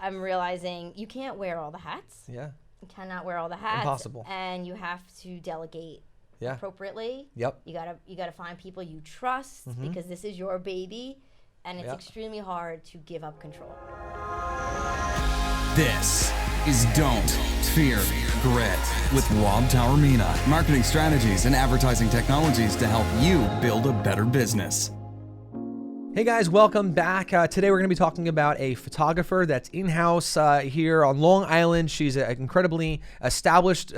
I'm realizing you can't wear all the hats. Yeah. You cannot wear all the hats. Impossible. And you have to delegate appropriately. Yep. You gotta find people you trust because this is your baby, and it's extremely hard to give up control. This is Don't Fear Grit with Rob Taormina. Marketing strategies and advertising technologies to help you build a better business. Hey guys, welcome back. Today we're going to be talking about a photographer that's in-house here on Long Island. She's an incredibly established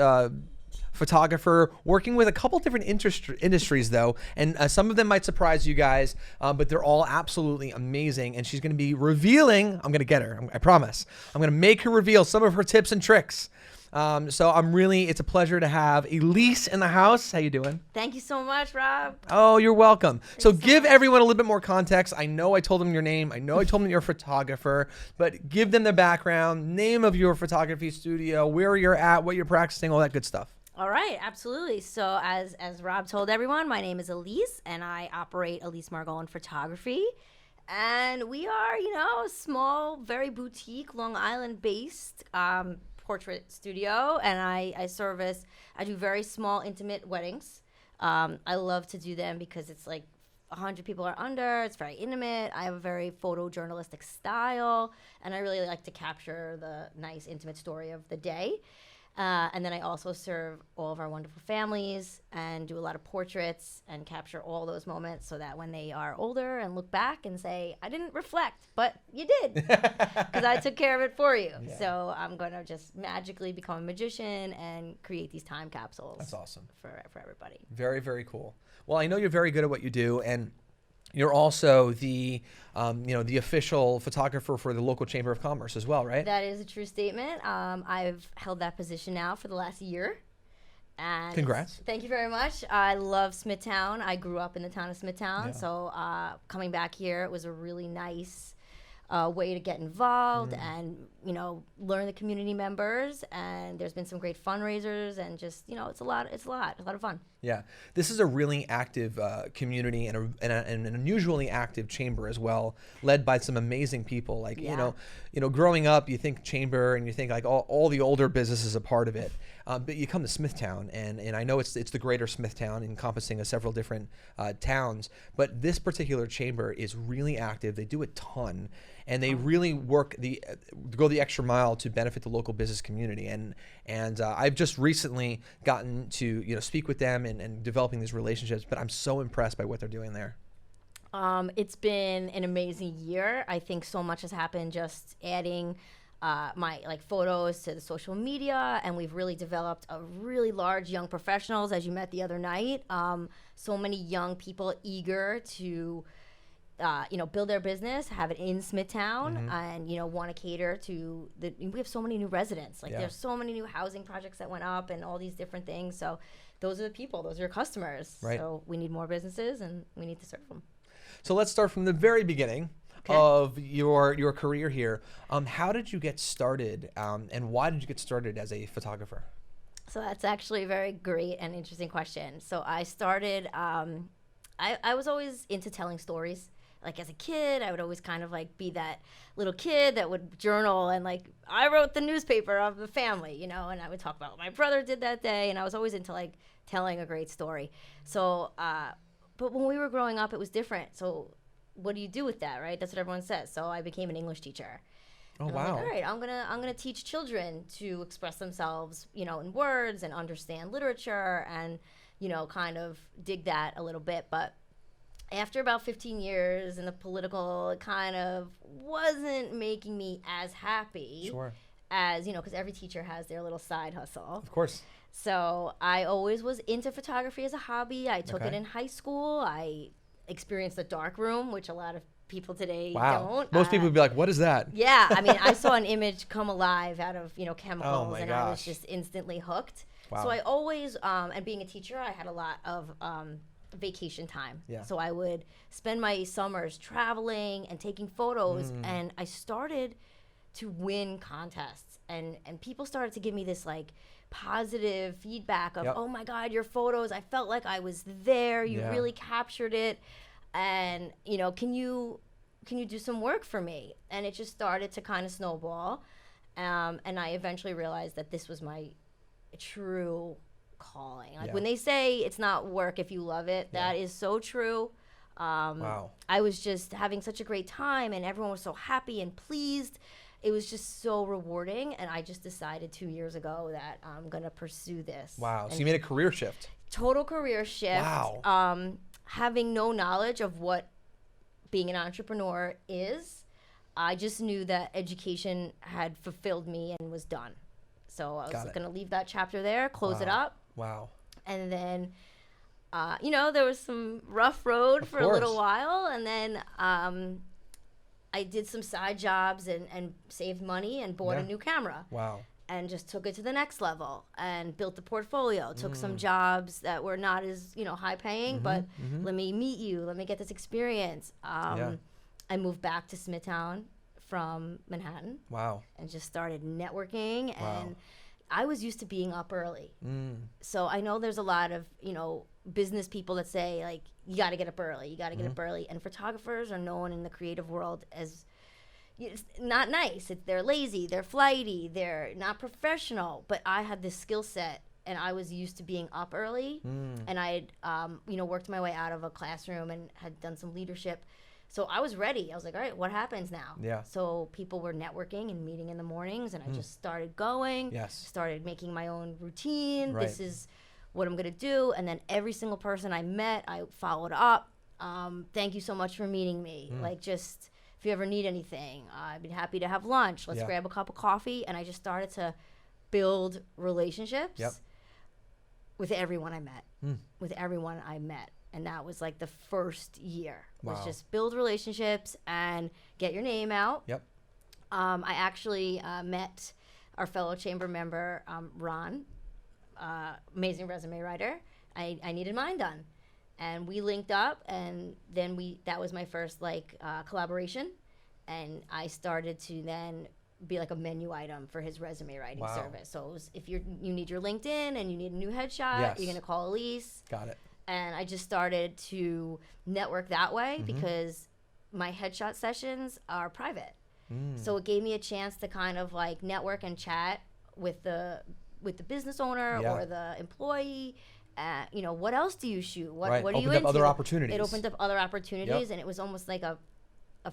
photographer working with a couple different industries though, and some of them might surprise you guys, but they're all absolutely amazing. And she's going to be revealing, I'm going to get her, I promise. I'm going to make her reveal some of her tips and tricks. So it's a pleasure to have Elise in the house. How you doing? Thank you so much, Rob. Oh, you're welcome. So give everyone a little bit more context. I know I told them your name. I know I told them you're a photographer, but give them the background, name of your photography studio, where you're at, what you're practicing, all that good stuff. All right, absolutely. So as Rob told everyone, my name is Elise, and I operate Elise Margolin Photography. And we are, a small, very boutique, Long Island-based portrait studio, and I do very small, intimate weddings. I love to do them because it's like 100 people are under. It's very intimate. I have a very photojournalistic style, and I really like to capture the nice, intimate story of the day. And then I also serve all of our wonderful families and do a lot of portraits and capture all those moments so that when they are older and look back and say, I didn't reflect, but you did because I took care of it for you. Yeah. So I'm going to just magically become a magician and create these time capsules. That's awesome. For everybody. Very, very cool. Well, I know you're very good at what you do, and you're also the official photographer for the local Chamber of Commerce as well, right? That is a true statement. I've held that position now for the last year. And congrats. Thank you very much. I love Smithtown. I grew up in the town of Smithtown. So coming back here, it was a really nice way to get involved and, learn the community members. And there's been some great fundraisers and just, it's a lot of fun. Yeah, this is a really active community and an unusually active chamber as well, led by some amazing people. Like, growing up, you think chamber and you think like all the older businesses a part of it. But you come to Smithtown, and I know it's the greater Smithtown, encompassing several different towns. But this particular chamber is really active. They do a ton, and they really go the extra mile to benefit the local business community. And I've just recently gotten to speak with them and developing these relationships. But I'm so impressed by what they're doing there. It's been an amazing year. I think so much has happened just adding my photos to the social media, and we've really developed a really large young professionals, as you met the other night. So many young people eager to build their business, have it in Smithtown, and want to cater to we have so many new residents. There's so many new housing projects that went up and all these different things. So those are the people, those are your customers. Right. So we need more businesses and we need to serve them. So let's start from the very beginning. Okay. Of your career here. How did you get started, and why did you get started as a photographer? So that's actually a very great and interesting question. So I started, I was always into telling stories. Like as a kid, I would always kind of be that little kid that would journal and I wrote the newspaper of the family, and I would talk about what my brother did that day, and I was always into telling a great story. So, but when we were growing up, it was different. So what do you do with that, right? That's what everyone says. So I became an English teacher. Oh, and wow. All right, I'm gonna teach children to express themselves, in words and understand literature and, kind of dig that a little bit. But after about 15 years in the political, it kind of wasn't making me as happy. Sure. As, because every teacher has their little side hustle. Of course. So I always was into photography as a hobby. I took it in high school. I experienced the dark room, which a lot of people today don't. Most people would be like, what is that? Yeah, I mean, I saw an image come alive out of, chemicals, and I was just instantly hooked. Wow. So I always, and being a teacher, I had a lot of vacation time. Yeah. So I would spend my summers traveling and taking photos, and I started to win contests, and people started to give me this positive feedback of, oh my God, your photos, I felt like I was there, you really captured it, and can you can you do some work for me? And it just started to kind of snowball. And I eventually realized that this was my true calling. Like when they say it's not work if you love it, that is so true. Wow. I was just having such a great time, and everyone was so happy and pleased. It was just so rewarding, and I just decided 2 years ago that I'm going to pursue this. Wow. So you made a career shift. Total career shift. Wow. Having no knowledge of what being an entrepreneur is, I just knew that education had fulfilled me and was done. So I was going to leave that chapter there, close it up. Wow. And then, there was some rough road for a little while. And then I did some side jobs and saved money and bought a new camera. Wow. And just took it to the next level and built the portfolio. Took some jobs that were not as, high paying, but let me meet you. Let me get this experience. I moved back to Smithtown from Manhattan. Wow. And just started networking. And I was used to being up early. So I know there's a lot of, business people that say, like, you got to get up early. You got to get up early. And photographers are known in the creative world as it's not nice. They're lazy, they're flighty, they're not professional. But I had this skill set, and I was used to being up early. And I had, worked my way out of a classroom and had done some leadership. So I was ready. I was like, all right, what happens now? Yeah. So people were networking and meeting in the mornings, and I just started going. Yes. Started making my own routine. Right. This is what I'm going to do. And then every single person I met, I followed up. Thank you so much for meeting me. Like, just if you ever need anything, I'd be happy to have lunch. Let's grab a cup of coffee. And I just started to build relationships with everyone I met. With everyone I met. And that was like the first year. Was just build relationships and get your name out. Yep. I actually met our fellow chamber member, Ron, amazing resume writer. I needed mine done. And we linked up, and then that was my first collaboration. And I started to then be like a menu item for his resume writing service. So it was, if you need your LinkedIn and you need a new headshot, you're going to call Elise. Got it. And I just started to network that way because my headshot sessions are private. So it gave me a chance to kind of like network and chat with the business owner or the employee. What else do you shoot? What are you into? Opened up other opportunities. It opened up other opportunities, and it was almost like a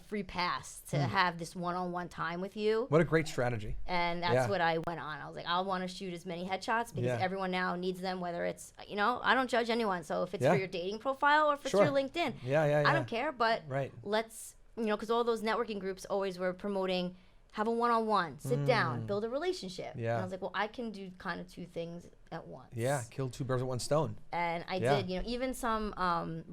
free pass to have this one-on-one time with you. What a great strategy. And that's what I went on. I was like, I want to shoot as many headshots because everyone now needs them, whether it's, I don't judge anyone. So if it's for your dating profile or if it's your LinkedIn, I don't care. But let's, because all those networking groups always were promoting, have a one-on-one, sit down, build a relationship. And I was like, well, I can do kind of two things at once. Yeah, kill two birds with one stone. And I did, even some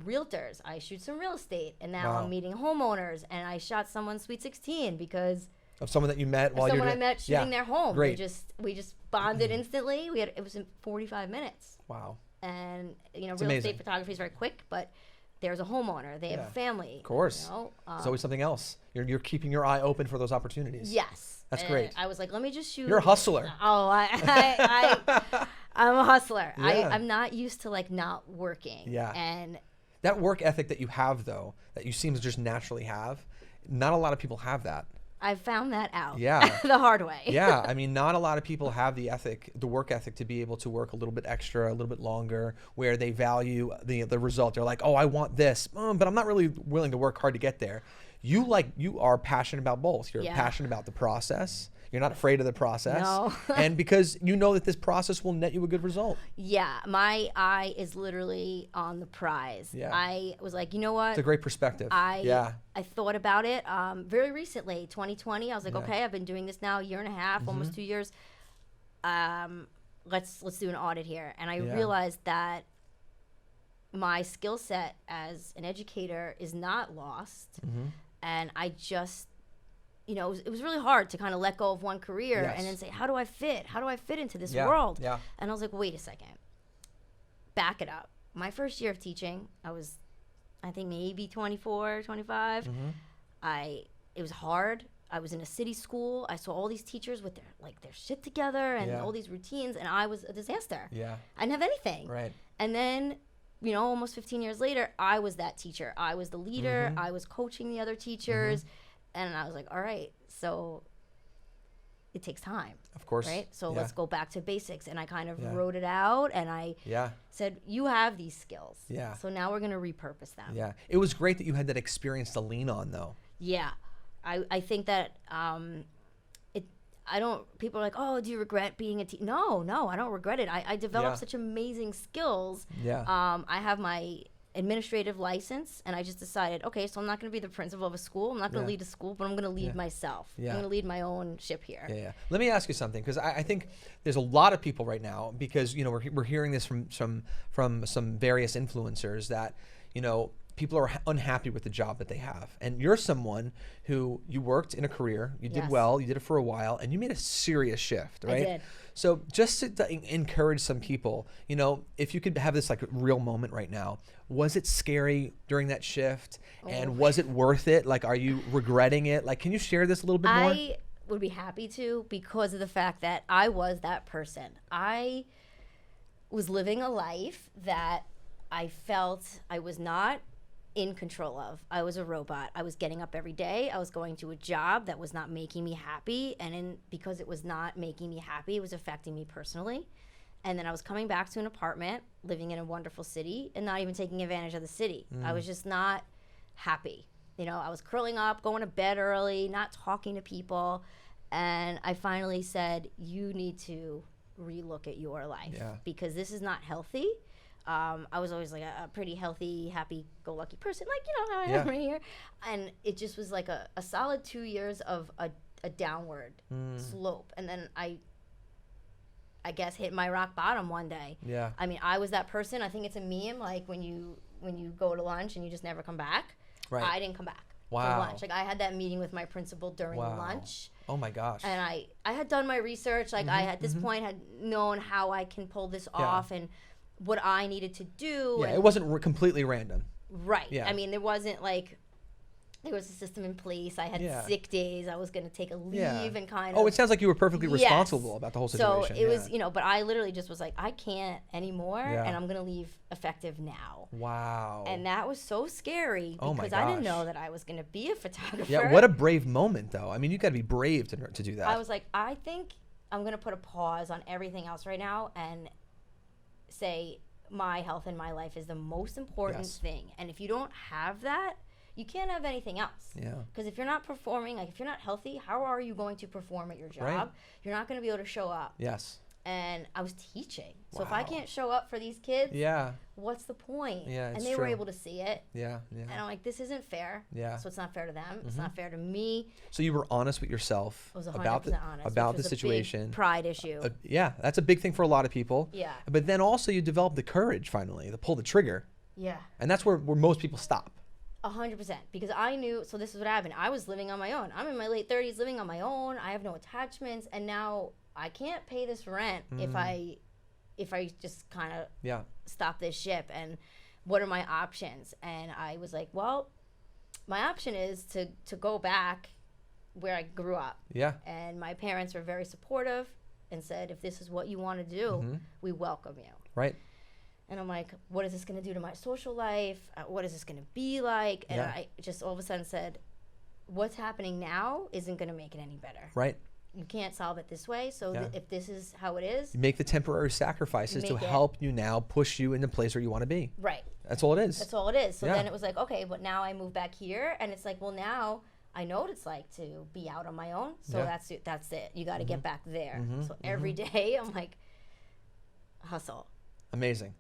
realtors. I shoot some real estate, and now I'm meeting homeowners, and I shot someone's Sweet 16 because of someone that you met while I met shooting their home. Great. We just bonded instantly. It was in 45 minutes. Wow. And real estate photography is very quick, but there's a homeowner. They have a family. Of course. There's always something else. You're keeping your eye open for those opportunities. Yes. That's great. I was like, let me just shoot. You're a hustler. Oh, I'm a hustler. Yeah. I'm not used to not working. Yeah. And that work ethic that you have, though, that you seem to just naturally have, not a lot of people have that. I found that out. Yeah. The hard way. Yeah. I mean, not a lot of people have the work ethic to be able to work a little bit extra, a little bit longer, where they value the result. They're like, oh, I want this, but I'm not really willing to work hard to get there. You are passionate about both. You're passionate about the process. You're not afraid of the process. No. And because you know that this process will net you a good result. Yeah. My eye is literally on the prize. Yeah. I was like, you know what? It's a great perspective. I thought about it very recently, 2020. I was like, okay, I've been doing this now a year and a half, almost 2 years. Let's do an audit here. And I realized that my skill set as an educator is not lost. And I just, it was really hard to kind of let go of one career and then say, how do I fit? How do I fit into this world? Yeah. And I was like, wait a second. Back it up. My first year of teaching, I was, I think maybe 24, 25. It was hard. I was in a city school. I saw all these teachers with their shit together and all these routines, and I was a disaster. Yeah. I didn't have anything. Right. And then almost 15 years later, I was that teacher. I was the leader. I was coaching the other teachers. And I was like, all right, so it takes time. Of course. Right? So let's go back to basics. And I kind of wrote it out, and I said, you have these skills. Yeah. So now we're going to repurpose them. Yeah. It was great that you had that experience to lean on, though. Yeah. I think that people are like, oh, do you regret being a teacher? No, I don't regret it. I developed such amazing skills. Yeah. I have my administrative license, and I just decided, okay, so I'm not going to be the principal of a school. I'm not going to lead a school, but I'm going to lead myself. Yeah. I'm going to lead my own ship here. Yeah. Let me ask you something, because I think there's a lot of people right now, because we're hearing this from some various influencers that people are unhappy with the job that they have. And you're someone who you worked in a career, you did well, you did it for a while, and you made a serious shift, right? I did. So just to encourage some people, if you could have this like real moment right now, was it scary during that shift? And was it worth it? Like, are you regretting it? Like, can you share this a little bit more? I would be happy to, because of the fact that I was that person. I was living a life that I felt I was not in control of. I was a robot. I was getting up every day. I was going to a job that was not making me happy. And because it was not making me happy, it was affecting me personally. And then I was coming back to an apartment, living in a wonderful city, and not even taking advantage of the city. I was just not happy. I was curling up, going to bed early, not talking to people. And I finally said, you need to relook at your life because this is not healthy. I was always like a pretty healthy, happy-go-lucky person, like, how I am right here. And it just was like a solid 2 years of a downward slope. And then I guess hit my rock bottom one day. Yeah. I mean, I was that person. I think it's a meme, like when you go to lunch and you just never come back. Right. I didn't come back for lunch. Like, I had that meeting with my principal during lunch. Oh my gosh. And I had done my research. Like, I at this point had known how I can pull this off and what I needed to do. Yeah, it wasn't completely random. Right. Yeah. I mean, there wasn't like, there was a system in place. I had sick days. I was going to take a leave and kind of. Oh, it sounds like you were perfectly responsible about the whole situation. So it was, but I literally just was like, I can't anymore, and I'm going to leave effective now. Wow. And that was so scary because I didn't know that I was going to be a photographer. Yeah, what a brave moment, though. I mean, you got to be brave to do that. I was like, I think I'm going to put a pause on everything else right now and say my health in my life is the most important thing. And if you don't have that, you can't have anything else. Yeah. Because if you're not performing, like if you're not healthy, how are you going to perform at your job? Right. You're not going to be able to show up. Yes. And I was teaching. So if I can't show up for these kids, what's the point? Yeah, it's and they were able to see it. Yeah, yeah. And I'm like, this isn't fair. Yeah. So it's not fair to them. It's not fair to me. So you were honest with yourself about the situation. Big pride issue. Yeah, that's a big thing for a lot of people. Yeah. But then also you developed the courage finally to pull the trigger. Yeah. And that's where most people stop. 100%, because I knew, so this is what happened. I was living on my own. I'm in my late 30s living on my own. I have no attachments, and now I can't pay this rent if I just kind of stop this ship. And what are my options? And I was like, well, my option is to go back where I grew up. Yeah. And my parents were very supportive and said, if this is what you want to do, we welcome you. Right. And I'm like, what is this going to do to my social life? What is this going to be like? And I just all of a sudden said, what's happening now isn't going to make it any better. Right. You can't solve it this way. So if this is how it is. You make the temporary sacrifices to help you now push you in the place where you want to be. Right. That's all it is. That's all it is. So then it was like, okay, but now I move back here. And it's like, well, now I know what it's like to be out on my own. So that's it. You got to get back there. So every day I'm like, hustle. Amazing.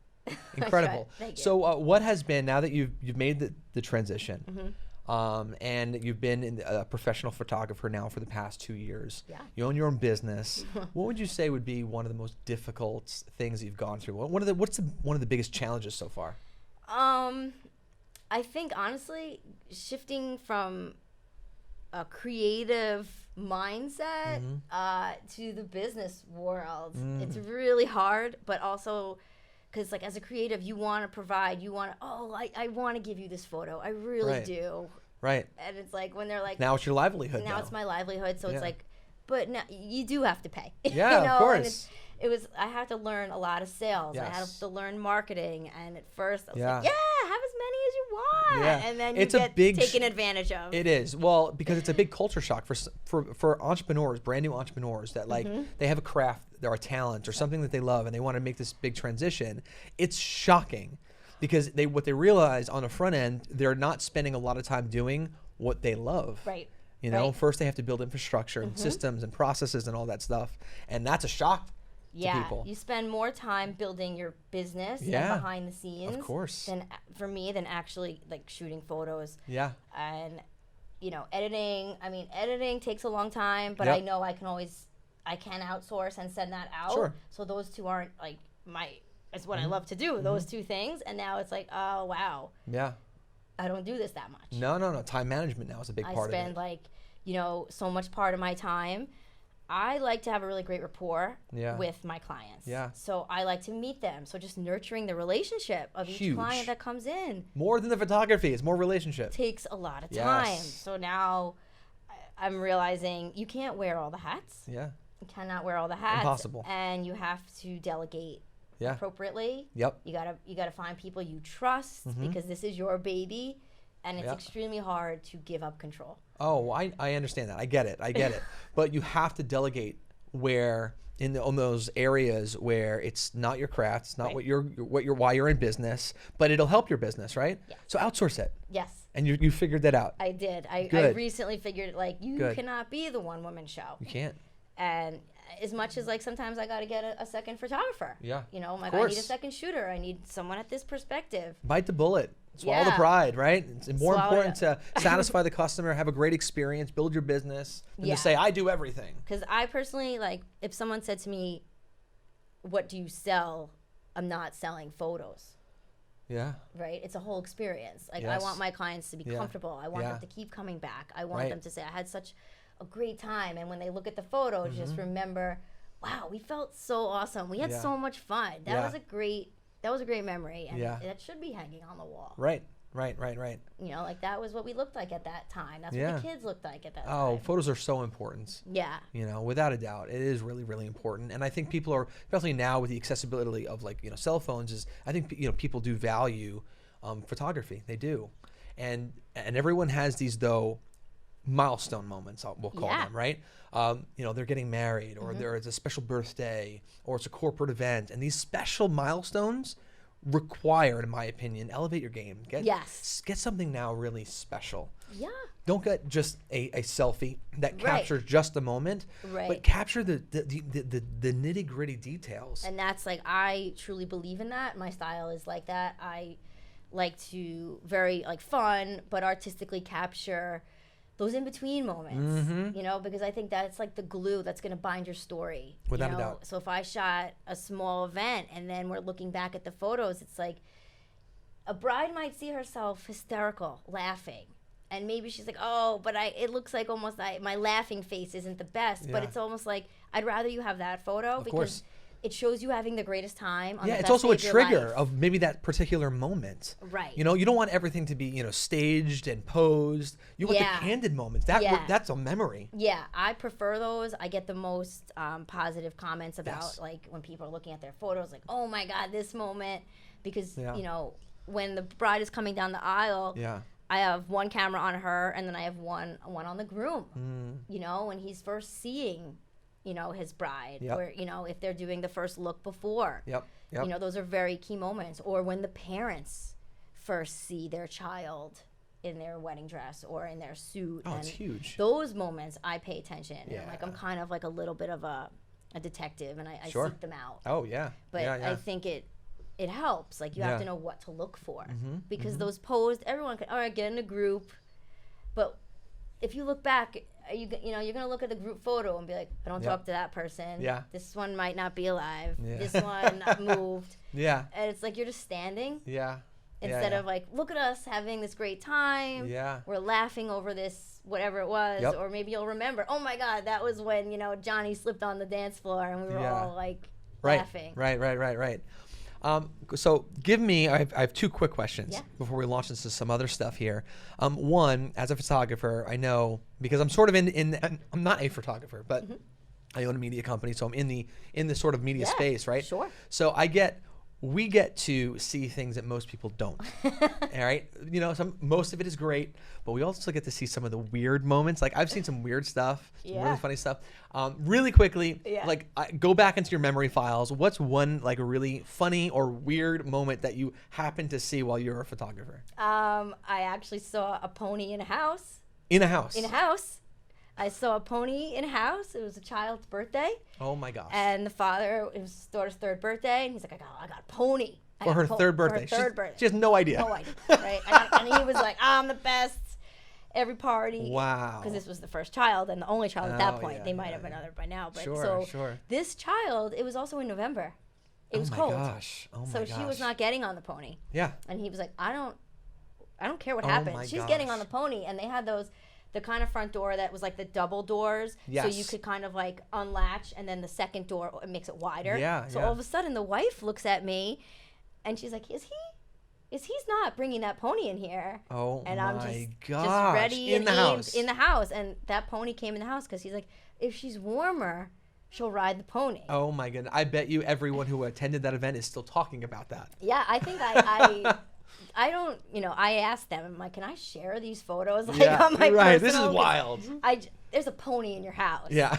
Incredible. Thank you. So what has been, now that you've made the transition, and you've been a professional photographer now for the past 2 years, you own your own business, what would you say would be one of the most difficult things you've gone through? What's one of the biggest challenges so far? I think honestly, shifting from a creative mindset to the business world, it's really hard, but also because like as a creative, you want to provide, I want to give you this photo. I really do. Right. And it's like when they're like, now it's your livelihood. Now it's my livelihood. So it's like, but now you do have to pay. Yeah, of course. I had to learn a lot of sales. I had Yes. to learn marketing. And at first I was Yeah. like, yeah, have as many as you want. Yeah. And then you It's a get big taken advantage of. It is. Well, because it's a big culture shock for entrepreneurs, brand new entrepreneurs that like they have a craft or a talent or something that they love and they want to make this big transition. It's shocking because what they realize on the front end, they're not spending a lot of time doing what they love. Right. You know, Right. first they have to build infrastructure and systems and processes and all that stuff. And that's a shock to people. You spend more time building your business Yeah. and behind the scenes. Of course. Than than actually like shooting photos. Yeah. And editing. I mean, editing takes a long time, but Yep. I know I can outsource and send that out. Sure. So those two aren't like it's what I love to do. Those two things, and now it's like, oh wow, Yeah. I don't do this that much. No. Time management now is a big I part spend of it. like so much part of my time. I like to have a really great rapport Yeah. with my clients. Yeah. So I like to meet them. So just nurturing the relationship of each Huge. client that comes in More than the photography, it's more relationship. takes a lot of Yes. time. So now I'm realizing you can't wear all the hats. Yeah. You cannot wear all the hats. Impossible. And you have to delegate Yeah. appropriately. Yep. You gotta find people you trust because this is your baby, and it's Yeah. extremely hard to give up control. Oh, I understand that. I get it. But you have to delegate where on those areas where it's not your craft, it's not Right. why you're in business, but it'll help your business, right? Yeah. So outsource it. Yes. And you figured that out. I did. I Good. recently figured like you Good. cannot be the one woman show. You can't. And as much as like sometimes I got to get a second photographer. Yeah. I'm like, Of I need a course. second shooter. I need someone at this perspective. Bite the bullet. Swallow the Yeah. pride, right? It's more Swallow important to satisfy the customer, have a great experience, build your business, than Yeah. to say, I do everything. Because I personally, like, if someone said to me, what do you sell? I'm not selling photos, Yeah. right? It's a whole experience. Like, Yes. I want my clients to be Yeah. comfortable. I want Yeah. them to keep coming back. I want Right. them to say, I had such a great time. And when they look at the photo, Mm-hmm. just remember, wow, we felt so awesome. We had Yeah. so much fun. That Yeah. was a great memory. And Yeah. that should be hanging on the wall. Right. Like that was what we looked like at that time. That's Yeah. what the kids looked like at that Oh, time. photos are so important. Yeah. Without a doubt, it is really, really important. And I think people are, especially now with the accessibility of cell phones, I think people do value photography. They do, and everyone has these milestone moments. We'll call Yeah. them, right? They're getting married, or there's a special birthday, or it's a corporate event, and these special milestones require, in my opinion, elevate your game. Get something now really special. Yeah. Don't get just a selfie that Right. captures just the moment, Right. but capture the nitty gritty details. And that's like, I truly believe in that. My style is like that. I like to very like fun, but artistically capture those in between moments, because I think that's like the glue that's going to bind your story. Without a doubt. So if I shot a small event and then we're looking back at the photos, it's like a bride might see herself hysterical, laughing. And maybe she's like, oh, but it looks like almost my laughing face isn't the best. But Yeah. it's almost like I'd rather you have that photo because course. it shows you having the greatest time. On the Yeah, it's best also day a of your trigger life. of maybe that particular moment. Right. You don't want everything to be staged and posed. You want Yeah. the candid moments. Yeah. That's a memory. Yeah, I prefer those. I get the most positive comments about Yes. like when people are looking at their photos, like, oh my God, this moment. Because, Yeah. when the bride is coming down the aisle, Yeah. I have one camera on her and then I have one on the groom. Mm. When he's first seeing, his bride, Yep. or, if they're doing the first look before. Yep. Those are very key moments. Or when the parents first see their child in their wedding dress or in their suit. Oh, and it's huge. those moments I pay attention. Yeah. And I'm kind of like a little bit of a detective, and I Sure. seek them out. Oh, yeah. But yeah. I think it helps. Like, you Yeah. have to know what to look for. Mm-hmm, Because those posed, everyone can, all right, get in a group. But if you look back, you're going to look at the group photo and be like, I don't Yep. talk to that person. Yeah. This one might not be alive. Yeah. This one moved. Yeah. And it's like you're just standing Yeah. instead yeah. of like, look at us having this great time. Yeah. We're laughing over this, whatever it was. Yep. Or maybe you'll remember, oh my God, that was when, Johnny slipped on the dance floor and we were Yeah. all like Right. laughing. Right. So give me, I have two quick questions Yeah. before we launch into some other stuff here. One, as a photographer, I know, because I'm sort of I'm not a photographer, but I own a media company, so I'm in the sort of media space, right? Sure. So we get to see things that most people don't. All right, most of it is great, but we also get to see some of the weird moments. Like I've seen some weird stuff, some really funny stuff. Really quickly, go back into your memory files. What's one like a really funny or weird moment that you happened to see while you were a photographer? I actually saw a pony in a house. In a house. In a house. I saw a pony in a house. It was a child's birthday. Oh my gosh. And the father, it was his daughter's third birthday, and he's like, I got a pony. For her third birthday. For her third birthday. She has no idea. No idea, right? And he was like, I'm the best. Every party. Wow. Because this was the first child and the only child at that point. They might have another by now. But sure. This child, it was also in November. It was cold. Oh my gosh. So she was not getting on the pony. Yeah. And he was like, I don't care what happened. She's getting on the pony. And they had the kind of front door that was like the double doors. Yes. So you could kind of like unlatch, and then the second door, it makes it wider. Yeah. So all of a sudden the wife looks at me and she's like, he's not bringing that pony in here. Oh and my I'm just In ready and the aimed house. in the house. And that pony came in the house because he's like, if she's warmer, she'll ride the pony. Oh my goodness. I bet you everyone who attended that event is still talking about that. Yeah, I think I don't, I asked them, I'm like, can I share these photos on my right. personal? This is wild. There's a pony in your house. Yeah.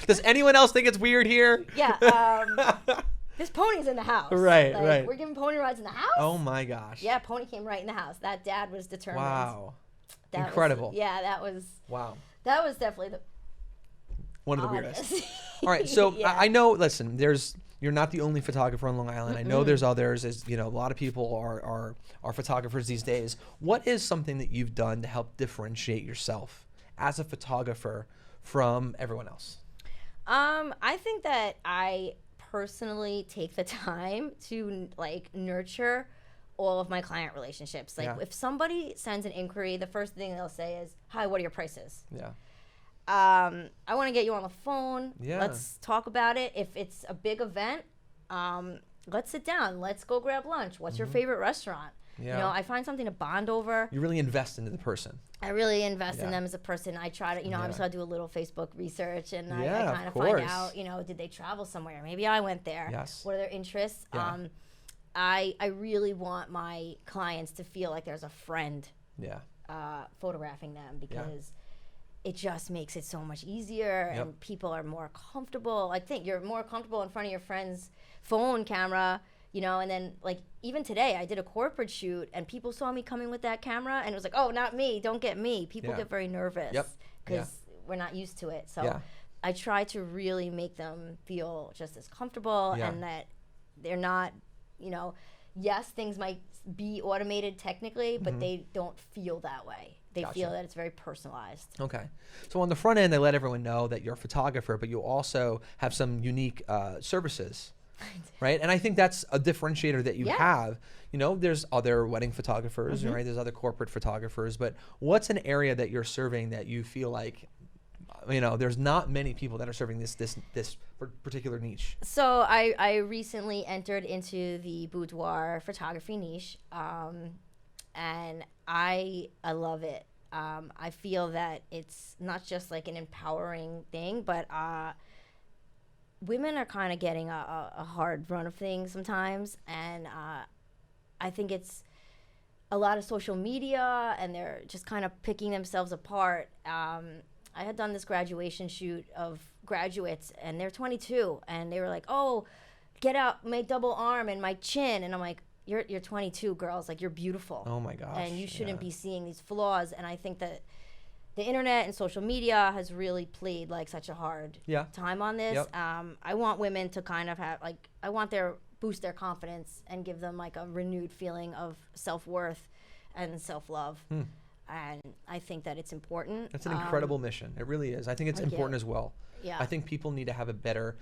Does anyone else think it's weird here? Yeah. This pony's in the house. Right, like, right. We're giving pony rides in the house? Oh my gosh. Yeah, pony came right in the house. That dad was determined. Wow. That Incredible. That was. Wow. That was definitely one of the weirdest. All right, so I know. Listen, you're not the only photographer on Long Island. I know there's others. As a lot of people are photographers these days. What is something that you've done to help differentiate yourself as a photographer from everyone else? I think that I personally take the time to nurture all of my client relationships. If somebody sends an inquiry, the first thing they'll say is, "Hi, what are your prices?" Yeah. I want to get you on the phone. Yeah. Let's talk about it. If it's a big event, let's sit down. Let's go grab lunch. What's your favorite restaurant? Yeah. I find something to bond over. You really invest into the person. I really invest in them as a person. I try to, obviously I do a little Facebook research, and I kind of find out, did they travel somewhere? Maybe I went there. Yes. What are their interests? Yeah. I really want my clients to feel like there's a friend photographing them, because it just makes it so much easier, and people are more comfortable. I think you're more comfortable in front of your friend's phone camera, and then even today I did a corporate shoot and people saw me coming with that camera and it was like, oh, not me, don't get me. People get very nervous because we're not used to it. So I try to really make them feel just as comfortable and that they're not, yes, things might be automated technically, but they don't feel that way. They feel that it's very personalized. Okay. So on the front end, they let everyone know that you're a photographer, but you also have some unique services, right? And I think that's a differentiator that you have. There's other wedding photographers, right? There's other corporate photographers, but what's an area that you're serving that you feel like, there's not many people that are serving this particular niche? So I recently entered into the boudoir photography niche, and I love it. I feel that it's not just like an empowering thing, but women are kind of getting a hard run of things sometimes, and I think it's a lot of social media, and they're just kind of picking themselves apart. I had done this graduation shoot of graduates, and they're 22, and they were like, "Oh, get out my double arm and my chin," and I'm like, You're 22, girls. You're beautiful. Oh my gosh. And you shouldn't be seeing these flaws. And I think that the internet and social media has really played such a hard time on this. Yep. I want women to kind of have I want boost their confidence and give them a renewed feeling of self-worth and self-love. And I think that it's important. That's an incredible mission. It really is. I think it's important as well. Yeah. I think people need to have a better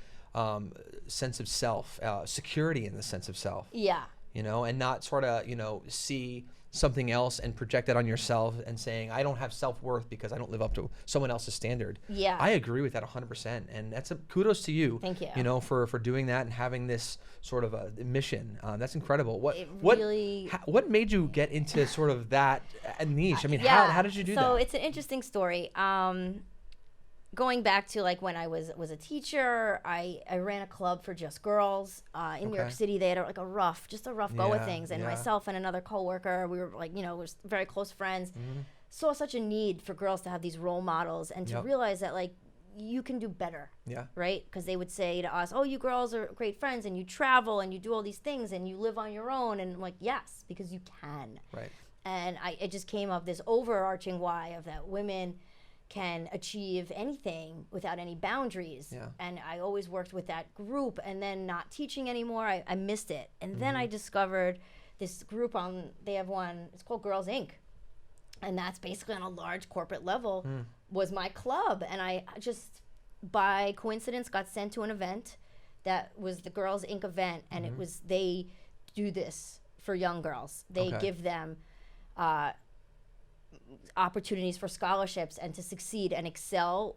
sense of self, security in the sense of self. Yeah. And not sort of, see something else and project that on yourself and saying, I don't have self-worth because I don't live up to someone else's standard. Yeah. I agree with that 100%. And that's kudos to you. Thank you. For doing that and having this sort of a mission. That's incredible. What made you get into sort of that niche? I mean, how did you do that? So it's an interesting story. going back to like when I was a teacher, I ran a club for just girls in New York City. They had like a rough go of things, and myself and another coworker, we were like, we're very close friends. Saw such a need for girls to have these role models and to realize that like you can do better. Right? Because they would say to us, "Oh, you girls are great friends, and you travel and you do all these things and you live on your own." And I'm like, yes, because you can. Right. And it just came up this overarching why of that women can achieve anything without any boundaries. And I always worked with that group, and then not teaching anymore, I missed it. And then I discovered this group they have one, it's called Girls Inc. And that's basically on a large corporate level was my club. And I just, by coincidence, got sent to an event that was the Girls Inc. event. And it was, they do this for young girls. They give them opportunities for scholarships and to succeed and excel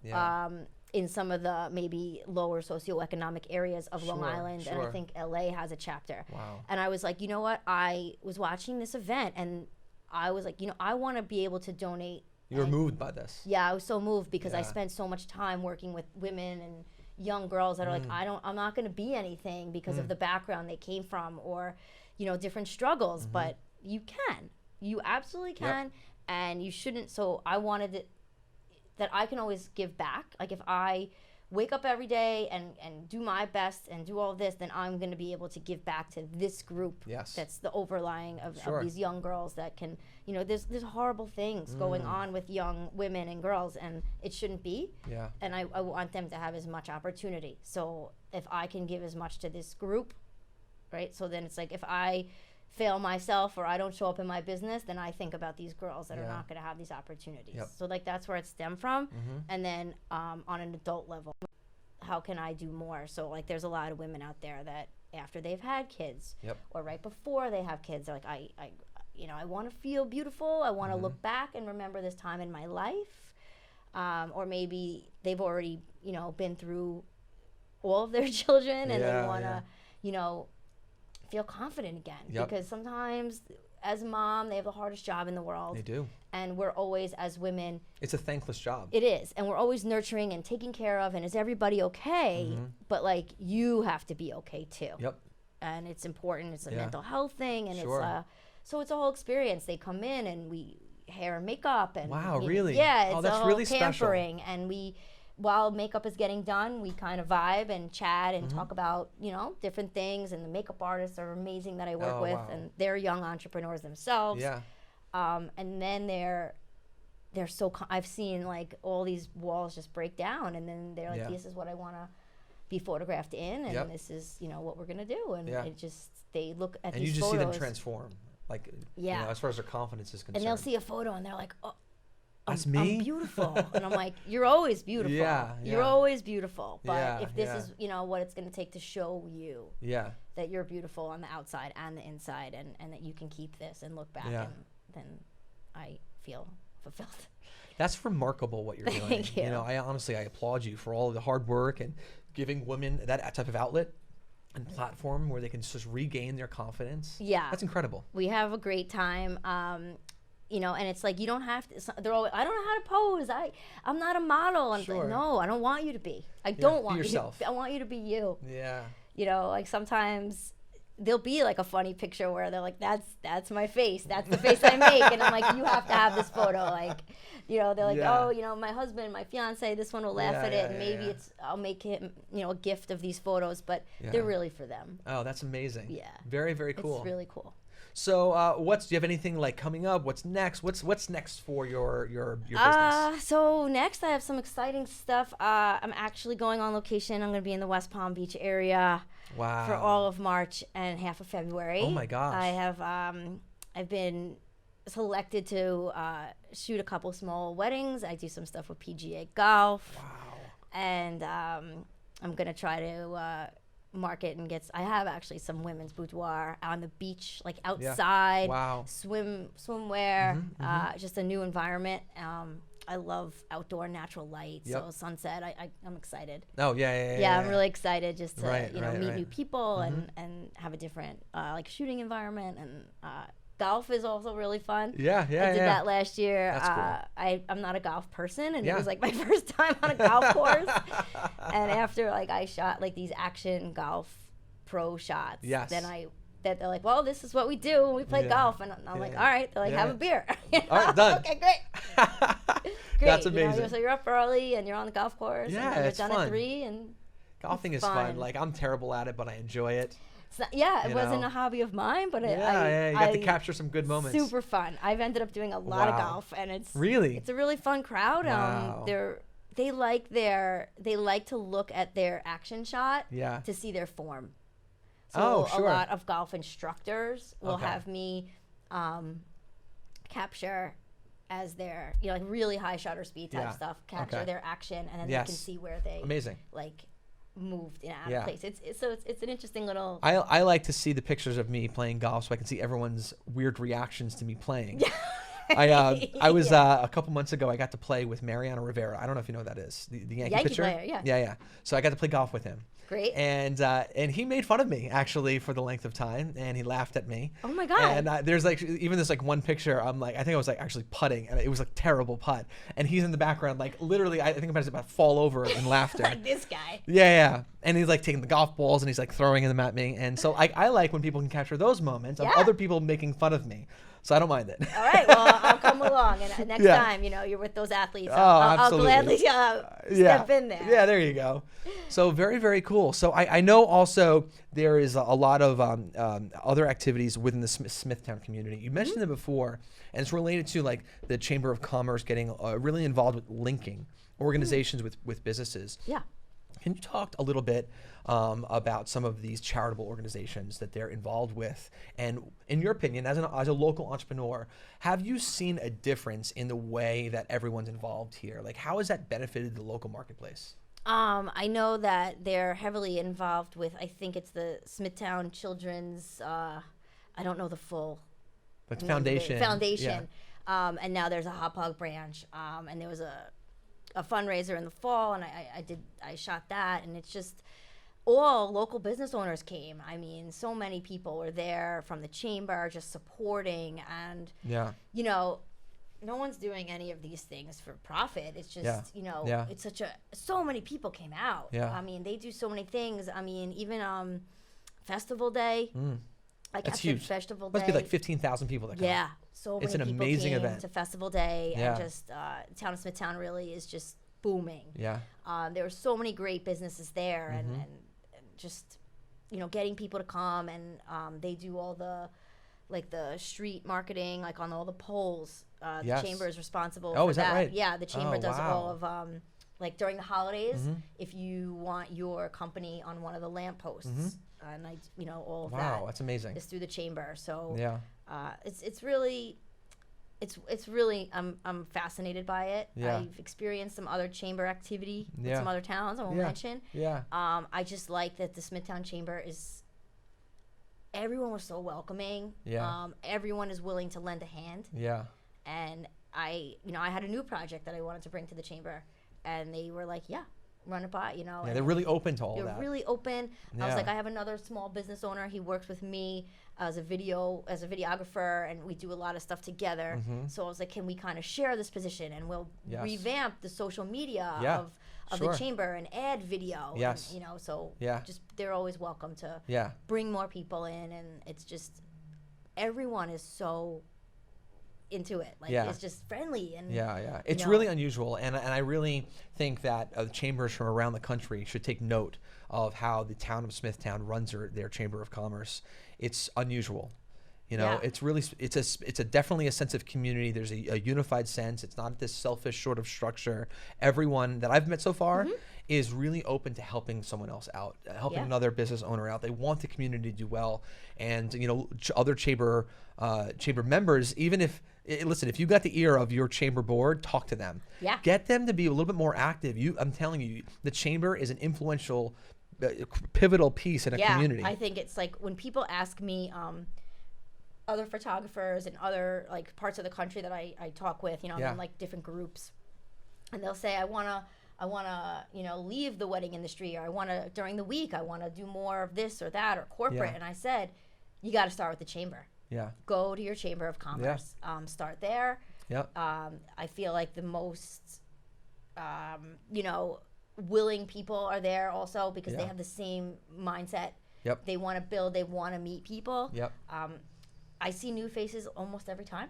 in some of the maybe lower socioeconomic areas of Long Island. And I think LA has a chapter. And I was like, you know what? I was watching this event and I was like, I want to be able to donate. You were moved by this. Yeah, I was so moved because I spent so much time working with women and young girls that are like, I'm not going to be anything because of the background they came from or, different struggles, but you can. You absolutely can. And you shouldn't. So I wanted that I can always give back. Like if I wake up every day and do my best and do all of this, then I'm going to be able to give back to this group. That's the overlying of these young girls that can, there's horrible things going on with young women and girls, and it shouldn't be. And I want them to have as much opportunity. So if I can give as much to this group, right? So then it's like if I fail myself or I don't show up in my business, then I think about these girls that are not going to have these opportunities. So like that's where it stemmed from. And then on an adult level, how can I do more? So like there's a lot of women out there that after they've had kids or right before they have kids, they're like, I want to feel beautiful. I want to look back and remember this time in my life. Or maybe they've already, been through all of their children and they want to, feel confident again. Because sometimes as a mom, they have the hardest job in the world. They do. And we're always, as women, it's a thankless job. It is. And we're always nurturing and taking care of, and is everybody okay? But like you have to be okay too. And it's important. It's a mental health thing, and so it's a whole experience. They come in and we hair and makeup and really? Yeah, it's that's a whole really pampering, and while makeup is getting done, we kind of vibe and chat and talk about, different things. And the makeup artists are amazing that I work with, and they're young entrepreneurs themselves. And then they're so, I've seen like all these walls just break down, and then they're like, this is what I want to be photographed in, and this is, what we're going to do. And it just, they look at these photos. And you just see them transform, like, as far as their confidence is concerned. And they'll see a photo and they're like, oh, that's me? I'm beautiful. And I'm like, you're always beautiful. You're always beautiful. But if this is, what it's going to take to show you that you're beautiful on the outside and the inside, and that you can keep this and look back, and then I feel fulfilled. That's remarkable what you're doing. Thank you. I honestly, I applaud you for all of the hard work and giving women that type of outlet and platform where they can just regain their confidence. That's incredible. We have a great time. And it's like, you don't have to, they're always, I don't know how to pose. I'm not a model. And like, no, I don't want you to be. I don't want you. I want you to be you. Like sometimes there'll be like a funny picture where they're like, that's my face. That's the face I make. And I'm like, you have to have this photo. Like, they're like, oh, my husband, my fiance, this one will laugh at it. And maybe I'll make him, a gift of these photos, but they're really for them. Oh, that's amazing. Very, very cool. It's really cool. So, do you have anything like coming up? What's next? What's next for your business? So next, I have some exciting stuff. I'm actually going on location. I'm going to be in the West Palm Beach area for all of March and half of February. Oh my gosh! I have I've been selected to shoot a couple small weddings. I do some stuff with PGA Golf. Wow! And I'm going to try to market and I have actually some women's boudoir on the beach, like outside, swimwear, just a new environment. I love outdoor natural light, so sunset. I'm excited. Oh yeah. I'm really excited just to meet new people and have a different like shooting environment and golf is also really fun. Yeah, yeah, I did yeah. that last year. That's cool. I'm not a golf person, and Yeah. it was like my first time on a golf course. And after like I shot like these action golf pro shots, Yes. they're like, well, this is what we do when we play Yeah. golf, and I'm like, all right. They're like, have a beer. You know? All right, done. Okay, great. Great. That's You know, amazing. so you're up early and you're on the golf course. Yeah, and you're it's done fun. at 3 and Golfing is fun. Like, I'm terrible at it, but I enjoy it. it's not, yeah, it You wasn't know? a hobby of mine, but You got to capture some good moments. Super fun. I've ended up doing a lot of Wow. golf, and it's Really? it's a really fun crowd. Wow. They like to look at their action shot Yeah. to see their form. So Oh, sure. a lot of golf instructors will Okay. have me capture as their, like really high shutter speed type Yeah. stuff, capture Okay. their action, and then Yes. they can see where they Amazing. like moved out Yeah. of place. It's an interesting little. I like to see the pictures of me playing golf so I can see everyone's weird reactions to me playing. I was a couple months ago. I got to play with Mariano Rivera. I don't know if you know who that is. The Yankee Yankee pitcher. player, yeah. Yeah. So I got to play golf with him. Great. And he made fun of me actually for the length of time, and he laughed at me. Oh my God. And there's like even this like one picture. I'm like, I think I was like actually putting, and it was like terrible putt. And he's in the background, like literally, I think I'm about to fall over in laughter. Like this guy. Yeah. And he's like taking the golf balls and he's like throwing them at me. And so I like when people can capture those moments of Yeah. other people making fun of me. So I don't mind it. All right, well, I'll come along, and next Yeah. time, you're with those athletes, Oh, I'll absolutely. gladly step in there. Yeah, there you go. So very, very cool. So I know also there is a lot of other activities within the Smithtown community. You mentioned Mm-hmm. it before, and it's related to like the Chamber of Commerce getting really involved with linking organizations with businesses. Yeah. Can you talk a little bit about some of these charitable organizations that they're involved with? And in your opinion, as a local entrepreneur, have you seen a difference in the way that everyone's involved here? Like, how has that benefited the local marketplace? I know that they're heavily involved with, I think it's the Smithtown Children's, I don't know the full Like name of it, foundation. Foundation. And now there's a Hop Hog branch. And there was a fundraiser in the fall, and I shot that, and it's just all local business owners came. I mean, so many people were there from the chamber just supporting, and Yeah. no one's doing any of these things for profit. It's just, Yeah. Yeah. it's so many people came out. Yeah. I mean, they do so many things. I mean, even Festival Day. I That's captured huge. Festival Day. Must be like 15,000 people that come. Yeah, so many It's an people amazing came event. to Festival Day, Yeah. and just town of Smithtown really is just booming. Yeah. There were so many great businesses there, Mm-hmm. and just getting people to come, and they do all the street marketing, like on all the poles. Yes. The chamber is responsible Oh, for is that right? Yeah, the chamber Oh, does all wow. of like during the holidays, if you want your company on one of the lampposts, and all of that. Wow, that's amazing. Is through the chamber. So Yeah. it's really I'm fascinated by it. Yeah. I've experienced some other chamber activity in Yeah. some other towns I won't Yeah. mention. Yeah. I just like that the Smithtown Chamber everyone was so welcoming. Yeah. Everyone is willing to lend a hand, Yeah. and I had a new project that I wanted to bring to the chamber, and they were like, yeah, run it by, Yeah, and they're really open to all they're that. really open. I was Yeah. like, I have another small business owner. He works with me as a videographer, and we do a lot of stuff together. So I was like, can we kind of share this position, and we'll Yes. revamp the social media Yeah, of sure. the chamber and add video. Yes. And, so Yeah. just they're always welcome to Yeah. bring more people in, and it's just everyone is so into it. Like Yeah. it's just friendly and Yeah. It's know. really unusual, and I really think that chambers from around the country should take note of how the town of Smithtown runs their chamber of commerce. It's unusual. Yeah. It's really it's a definitely a sense of community. There's a unified sense. It's not this selfish sort of structure. Everyone that I've met so far is really open to helping someone else out, helping Yeah. another business owner out. They want the community to do well, and other chamber members, even if. Listen, if you got the ear of your chamber board, talk to them. Yeah. Get them to be a little bit more active. I'm telling you, the chamber is an influential, pivotal piece in a community. I think it's like when people ask me, other photographers in other like parts of the country that I talk with, I'm in like different groups, and they'll say, I wanna leave the wedding industry, or I wanna during the week I wanna do more of this or that or corporate, Yeah. and I said, you got to start with the chamber. Yeah. go to your Chamber of Commerce. Start there. Yep. I feel like the most, willing people are there also because they have the same mindset. Yep. They want to build. They want to meet people. Yep. I see new faces almost every time.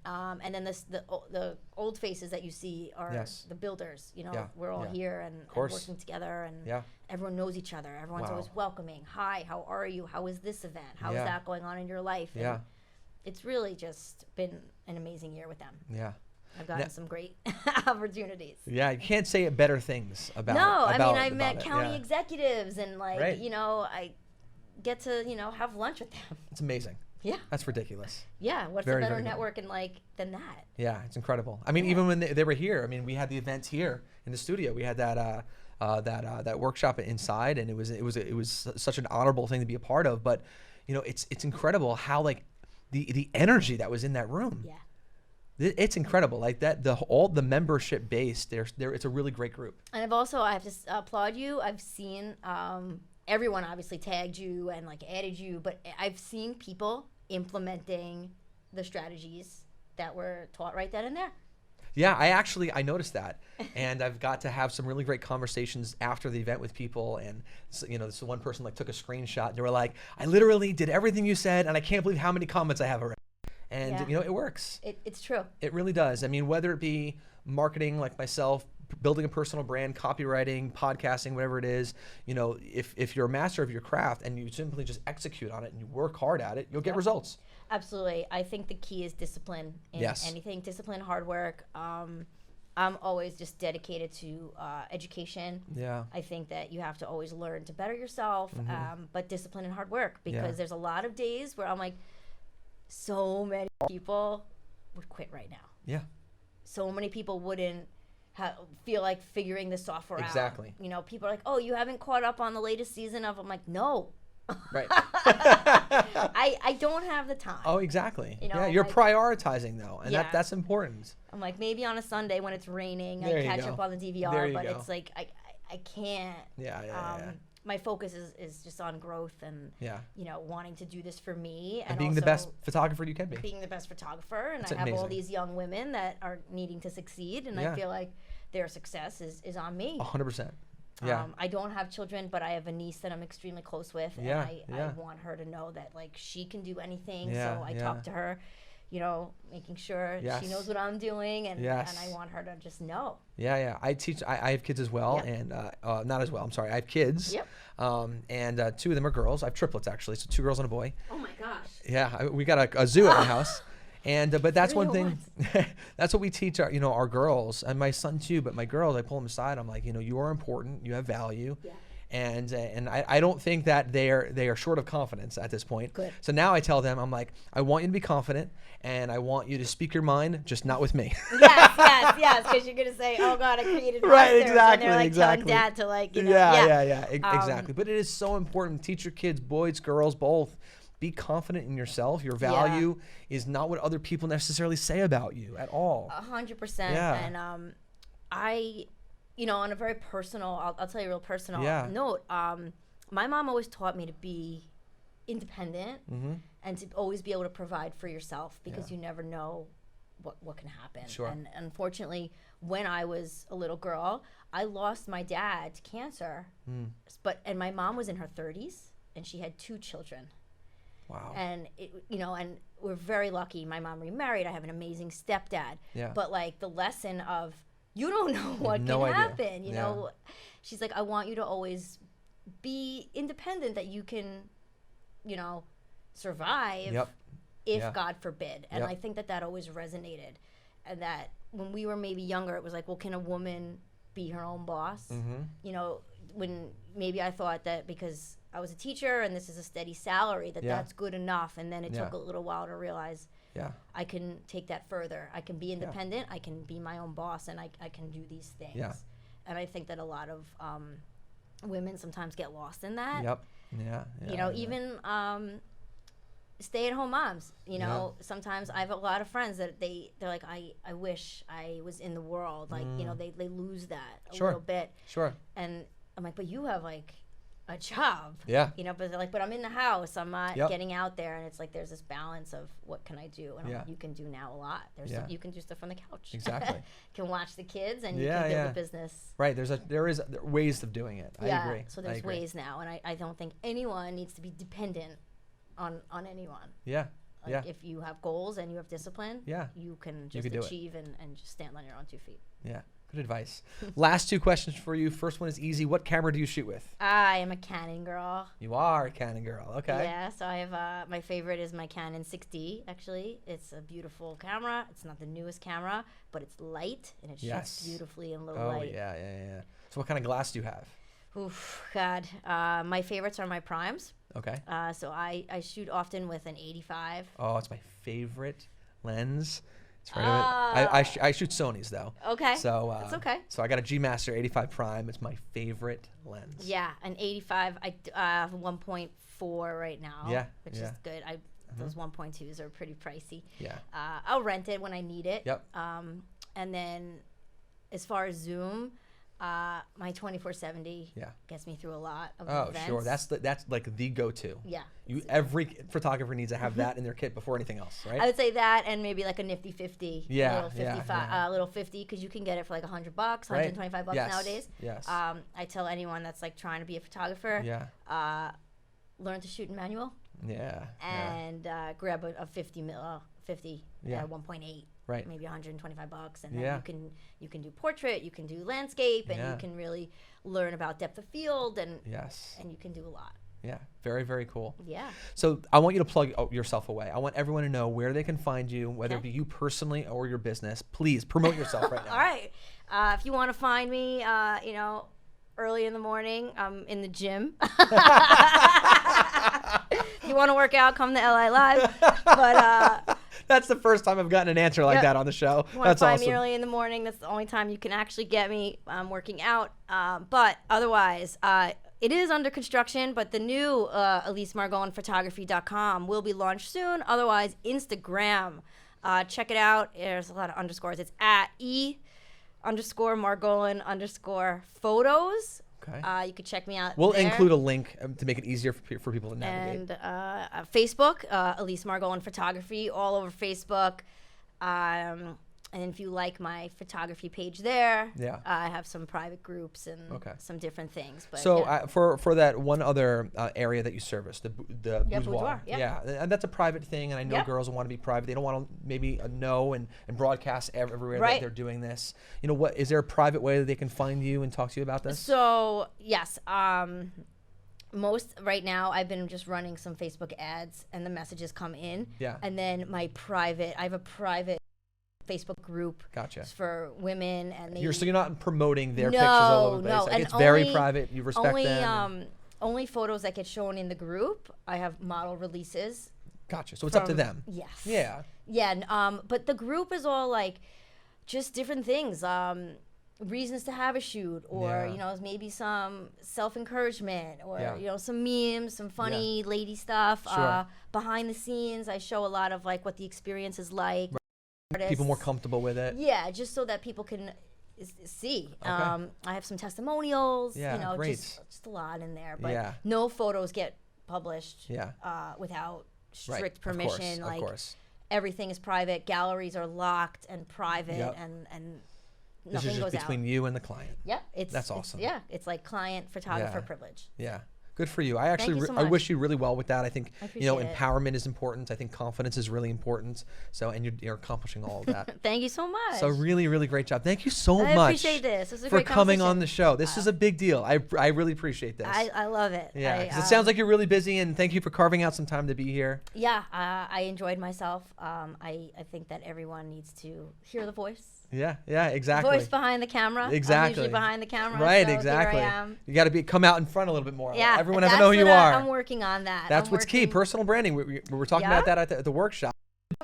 And then the old faces that you see are the builders. We're all here and working together, and everyone knows each other. Everyone's always welcoming. Hi, how are you? How is this event? How is that going on in your life? And it's really just been an amazing year with them. Yeah. I've gotten some great opportunities. Yeah, you can't say better things about I've met county executives and I get to, have lunch with them. It's amazing. Yeah. That's ridiculous. Yeah. What's a better networking than that? Yeah, it's incredible. I mean, even when they were here, I mean, we had the events here in the studio. We had that workshop inside, and it was such an honorable thing to be a part of. But, it's incredible how the energy that was in that room. Yeah. It's incredible. Like that, all the membership base, it's a really great group. And I have to applaud you. I've seen everyone obviously tagged you and added you, but I've seen people implementing the strategies that were taught right then and there. Yeah, I noticed that, and I've got to have some really great conversations after the event with people. And this one person took a screenshot. And they were like, "I literally did everything you said, and I can't believe how many comments I have already." And it works. It's true. It really does. I mean, whether it be marketing like myself, building a personal brand, copywriting, podcasting, whatever it is, if you're a master of your craft and you simply just execute on it and you work hard at it, you'll get results. Absolutely. I think the key is discipline in anything. Discipline, hard work. I'm always just dedicated to education. Yeah. I think that you have to always learn to better yourself, but discipline and hard work, because there's a lot of days where I'm like, so many people would quit right now. Yeah. So many people wouldn't feel like figuring the software out. Exactly. People are like, "Oh, you haven't caught up on the latest season of." I'm like, "No." Right. I don't have the time. Oh, exactly. You're prioritizing though, and that's important. I'm like, maybe on a Sunday when it's raining, I catch up on the DVR, but it's like I can't. Yeah. My focus is just on growth and wanting to do this for me and being also the best photographer you can be. Being the best photographer, and That's I have amazing. all these young women that are needing to succeed, and I feel like their success is on me. 100%. Yeah. I don't have children, but I have a niece that I'm extremely close with, and I want her to know that she can do anything. So I talk to her, making sure she knows what I'm doing, and I want her to just know. Yeah. I have kids as well, and not as well. I'm sorry. I have kids. Yep. And two of them are girls. I have triplets actually, so 2 girls and a boy. Oh my gosh. Yeah, we got a zoo at my house. And but that's one thing. That's what we teach our girls, and my son too. But my girls, I pull them aside. I'm like, you are important. You have value. Yeah. And I don't think that they are short of confidence at this point. Good. So now I tell them, I'm like, I want you to be confident, and I want you to speak your mind, just not with me. Yes, because you're gonna say, "Oh God, I created monsters," right, exactly, and they're exactly. telling Dad to Exactly. But it is so important. Teach your kids, boys, girls, both. Be confident in yourself. Your value is not what other people necessarily say about you at all. 100%. Yeah. And I, on a very personal, I'll tell you a real personal note. My mom always taught me to be independent and to always be able to provide for yourself, because you never know what can happen. Sure. And unfortunately, when I was a little girl, I lost my dad to cancer. And my mom was in her 30s, and she had 2 children. Wow. And and we're very lucky. My mom remarried. I have an amazing stepdad. Yeah. But the lesson of, you don't know what can happen. You know, she's like, I want you to always be independent, that you can, survive if God forbid. And I think that always resonated, and that when we were maybe younger, it was like, well, can a woman be her own boss? When maybe I thought that because I was a teacher and this is a steady salary, that's good enough. And then it took a little while to realize I can take that further. I can be independent. I can be my own boss, and I can do these things. Yeah. And I think that a lot of women sometimes get lost in that. Yep. Yeah. Even stay-at-home moms. Sometimes I have a lot of friends that they're like, I wish I was in the world. They lose that a little bit. Sure. And I'm like, but you have a a job. Yeah. You know, but they're like, but I'm in the house. I'm not Yep. getting out there. And it's like there's this balance of what can I do? And I'm like, you can do now a lot. There's Yeah. stuff, you can do stuff on the couch. Exactly. You can watch the kids and you Yeah, can build yeah. a business. Right. There is ways of doing it. I agree. So I there's agree. ways now. And I don't think anyone needs to be dependent on anyone. Yeah. Like if you have goals and you have discipline, Yeah. you can just can do it. achieve and just stand on your own 2 feet. Yeah. Good advice. Last 2 questions for you. First one is easy. What camera do you shoot with? I am a Canon girl. You are a Canon girl. Okay. Yeah, so I have my favorite is my Canon 6D. Actually, it's a beautiful camera. It's not the newest camera, but it's light and it shoots beautifully in low light. Yeah. So what kind of glass do you have? Oof, God. My favorites are my primes. Okay. So I shoot often with an 85. Oh, it's my favorite lens. It's right I shoot Sonys though. Okay. So that's okay. So I got a G Master 85 Prime. It's my favorite lens. Yeah, an 85. I have 1.4 right now. Yeah, which is good. Those 1.2s are pretty pricey. Yeah. I'll rent it when I need it. Yep. And then as far as zoom, my 2470 gets me through a lot of events. Sure. That's like the go-to. Yeah. Every photographer needs to have that in their kit before anything else, right? I would say that and maybe like a nifty 50. Yeah, Little 55, little 50 because you can get it for like $100, Right. $125 Yes, nowadays. yes. I tell anyone that's like trying to be a photographer, learn to shoot in manual. Yeah. And grab a 50 Yeah. 1.8. Right. Maybe $125, and then you can do portrait, you can do landscape, and you can really learn about depth of field, and and you can do a lot. Yeah, very, very cool. Yeah. So I want you to plug yourself away. I want everyone to know where they can find you, whether it be you personally or your business. Please promote yourself right now. All right. If you want to find me, early in the morning, I'm in the gym. If you want to work out, come to LI Live. But that's the first time I've gotten an answer like that on the show. You want That's to find awesome. me early in the morning. That's the only time you can actually get me working out. But otherwise, it is under construction, but the new Elise Margolin photography.com will be launched soon. Otherwise, Instagram. Check it out. There's a lot of underscores. It's at _Margolin_photos. Okay. You can check me out. We'll there. include a link to make it easier for people to navigate. And Facebook, Elise Margolin Photography, all over Facebook. And if you like my photography page there, I have some private groups and some different things. But so for that one other area that you service, the boudoir, and that's a private thing, and I know girls want to be private. They don't want to maybe know and broadcast everywhere that they're doing this. You know, what is there a private way that they can find you and talk to you about this? So yes, most right now I've been just running some Facebook ads, and the messages come in. Yeah. And then I have a private Facebook group for women, and so you're not promoting their pictures all over the place. Like, it's very private. You respect them. Only photos that get shown in the group. I have model releases. Gotcha. So it's up to them. Yes. Yeah. Yeah. But the group is all like just different things. Reasons to have a shoot, or maybe some self-encouragement, or some memes, some funny lady stuff. Sure. Behind the scenes, I show a lot of like what the experience is like. People more comfortable with it. Yeah, just so that people can see. I have some testimonials. Yeah, great. Just a lot in there, but no photos get published. Without strict permission. Of course. Everything is private. Galleries are locked and private, and this nothing is just goes between out. you and the client. Yeah, that's awesome. It's like client photographer privilege. Yeah. Good for you. I actually so I wish you really well with that. I think empowerment is important. I think confidence is really important. So and you're accomplishing all of that. Thank you so much. So really, really great job. Thank you so much. I appreciate this. This is a for great coming on the show. This is a big deal. I really appreciate this. I love it. Yeah, 'cause it sounds like you're really busy, and thank you for carving out some time to be here. Yeah, I enjoyed myself. I think that everyone needs to hear the voice. Yeah, exactly. Voice behind the camera. Exactly. I'm usually behind the camera. Right, so exactly. Here I am. You got to come out in front a little bit more. Yeah, everyone has to know who you are. I'm working on that. That's what's key. Personal branding. We were talking about that at the workshop. You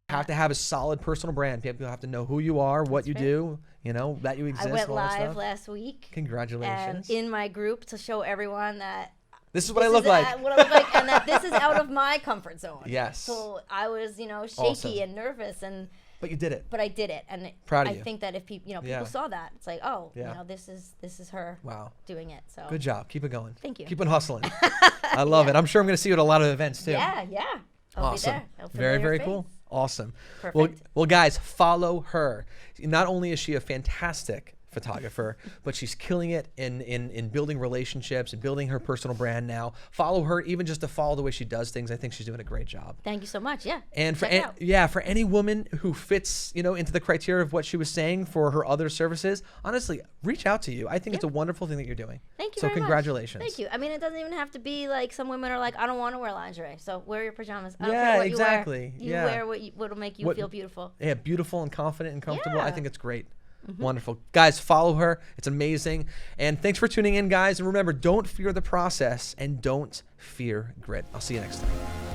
have to have a solid personal brand. People have to know who you are, what you do, that you exist. I went all that live stuff. last week. Congratulations. And in my group to show everyone that this is what I look like. What I look like, and that this is out of my comfort zone. Yes. So I was, shaky Awesome. and nervous, and But you did it. But I did it, and Proud of I you. think that if people, Yeah. people saw that, it's like, oh, Yeah. this is her Wow. doing it. So Good job. Keep it going. Thank you. Keep on hustling. I love it. I'm sure I'm going to see you at a lot of events too. Yeah, I'll Awesome. be there. Very, very cool. Awesome. Perfect. Well, guys, follow her. Not only is she a fantastic photographer, but she's killing it in building relationships and building her personal brand now. Follow her, even just to follow the way she does things. I think she's doing a great job. Thank you so much. Yeah. And for Check it out. for any woman who fits, into the criteria of what she was saying for her other services, honestly, reach out to you. I think it's a wonderful thing that you're doing. Thank you So very much. congratulations. Thank you. I mean, it doesn't even have to be like some women are like, I don't want to wear lingerie, so wear your pajamas. I don't Yeah, care what exactly. You Yeah. wear what'll make you feel beautiful. Yeah, beautiful and confident and comfortable. I Yeah. think it's great. Wonderful. Guys, follow her. It's amazing. And thanks for tuning in, guys. And remember, don't fear the process and don't fear grit. I'll see you next time.